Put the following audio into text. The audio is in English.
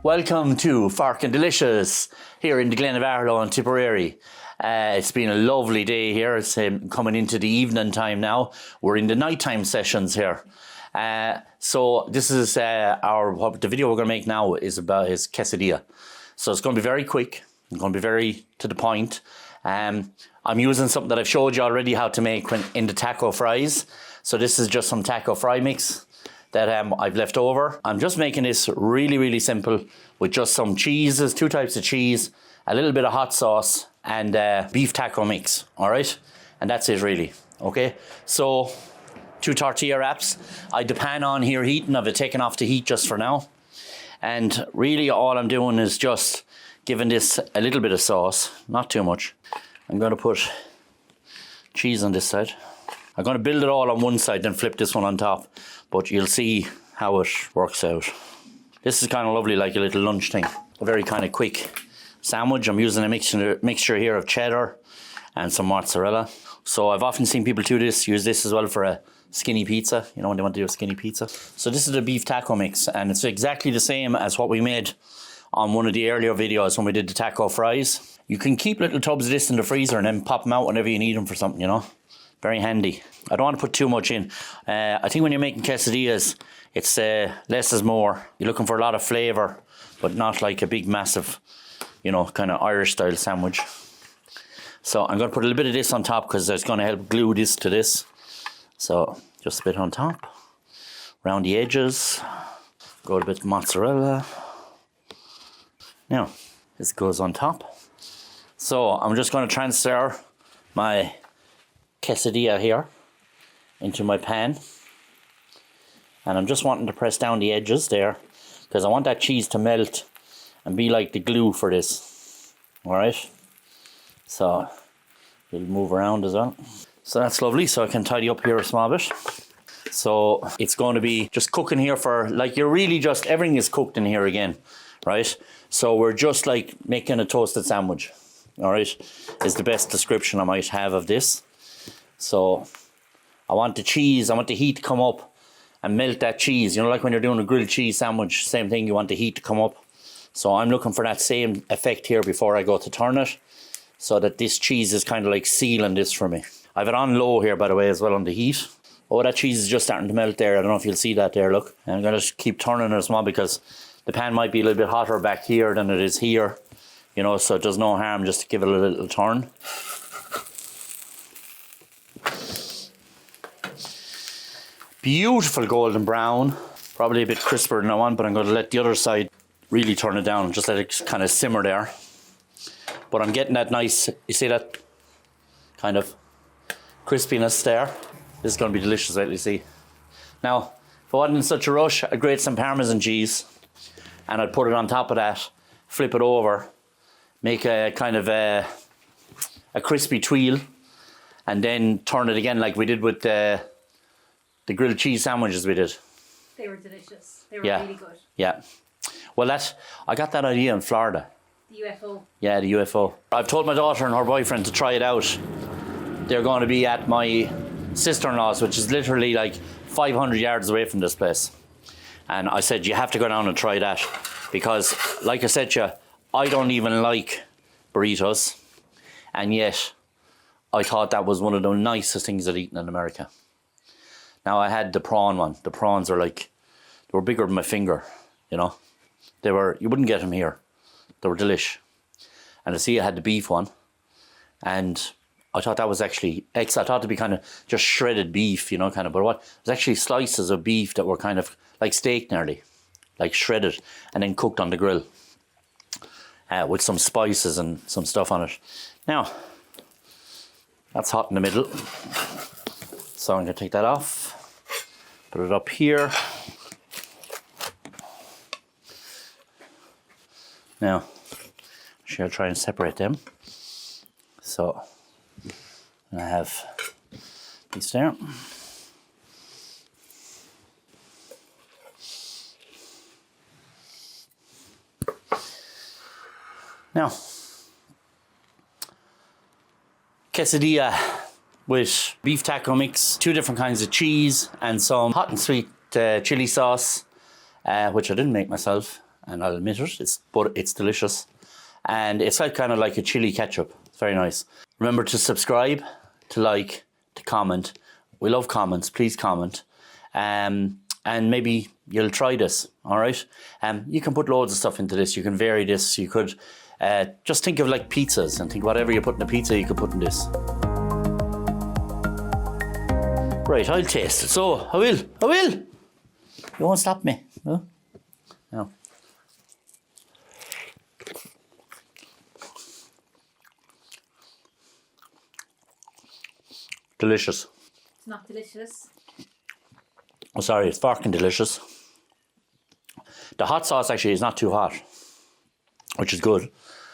Welcome to Forkin Delicious here in the Glen of Arlo in Tipperary. It's been a lovely day here. It's coming into the evening time now. We're in the nighttime sessions here. So this is the video we're going to make now is about his quesadilla. So it's going to be very quick. It's going to be very to the point. I'm using something that I've showed you already how to make in the taco fries. So this is just some taco fry mix that I've left over. I'm just making this really simple with just some cheeses, 2 types of cheese, a little bit of hot sauce, and beef taco mix, all right? And that's it really, okay? So 2 tortilla wraps. I had the pan on here heating. I've taken off the heat just for now. And really all I'm doing is just giving this a little bit of sauce, not too much. I'm gonna put cheese on this side. I'm gonna build it all on one side, then flip this one on top. But you'll see how it works out. This is kind of lovely, like a little lunch thing. A very kind of quick sandwich. I'm using a mixture here of cheddar and some mozzarella. So I've often seen people use this as well for a skinny pizza, you know, when they want to do a skinny pizza. So this is the beef taco mix, and it's exactly the same as what we made on one of the earlier videos when we did the taco fries. You can keep little tubs of this in the freezer and then pop them out whenever you need them for something, you know. Very handy. I don't want to put too much in. I think when you're making quesadillas, it's less is more. You're looking for a lot of flavour, but not like a big, massive, you know, kind of Irish style sandwich. So I'm going to put a little bit of this on top because it's going to help glue this to this. So just a bit on top, around the edges. Go a bit of mozzarella. Now, this goes on top. So I'm just going to transfer my quesadilla here into my pan, and I'm just wanting to press down the edges there because I want that cheese to melt and be like the glue for this. All right, so it'll move around as well. So that's lovely. So I can tidy up here a small bit. So it's going to be just cooking here for, like, you're really just, everything is cooked in here again, right? So we're just like making a toasted sandwich. All right, is the best description I might have of this. So I want the cheese, I want the heat to come up and melt that cheese. You know, like when you're doing a grilled cheese sandwich, same thing, you want the heat to come up. So I'm looking for that same effect here before I go to turn it, so that this cheese is kind of like sealing this for me. I have it on low here, by the way, as well on the heat. Oh, that cheese is just starting to melt there. I don't know if you'll see that there, look. And I'm going to keep turning it as well because the pan might be a little bit hotter back here than it is here. You know, so it does no harm just to give it a little turn. Beautiful golden brown, probably a bit crisper than I want, but I'm going to let the other side really turn it down, just let it kind of simmer there. But I'm getting that nice, you see that kind of crispiness there? This is going to be delicious, let me see. Now, if I wasn't in such a rush, I'd grate some Parmesan cheese and I'd put it on top of that, flip it over, make a kind of a crispy tuile, and then turn it again like we did with the grilled cheese sandwiches we did. They were delicious. They were really good. Yeah. Well, I got that idea in Florida. The UFO. Yeah, the UFO. I've told my daughter and her boyfriend to try it out. They're going to be at my sister-in-law's, which is literally like 500 yards away from this place. And I said, you have to go down and try that. Because, like I said to you, I don't even like burritos. And yet, I thought that was one of the nicest things I'd eaten in America. Now I had the prawn one. The prawns are like, they were bigger than my finger, you know. You wouldn't get them here. They were delish. And I see I had the beef one. And I thought that was actually, I thought it'd be kind of just shredded beef, you know, kind of. But what? It was actually slices of beef that were kind of like steak nearly. Like shredded and then cooked on the grill. With some spices and some stuff on it. Now, that's hot in the middle. So I'm going to take that off, put it up here. Now, I'll try and separate them. So, I have these there. Now, quesadilla with beef taco mix, 2 different kinds of cheese, and some hot and sweet chili sauce, which I didn't make myself, and I'll admit it, but it's delicious. And it's like kind of like a chili ketchup. It's very nice. Remember to subscribe, to like, to comment. We love comments. Please comment. And maybe you'll try this, all right? You can put loads of stuff into this. You can vary this. You could just think of like pizzas and think whatever you put in a pizza, you could put in this. Right, I'll taste it. So, I will. You won't stop me. No? No. Delicious. It's not delicious. Oh, sorry, it's fucking delicious. The hot sauce actually is not too hot, which is good.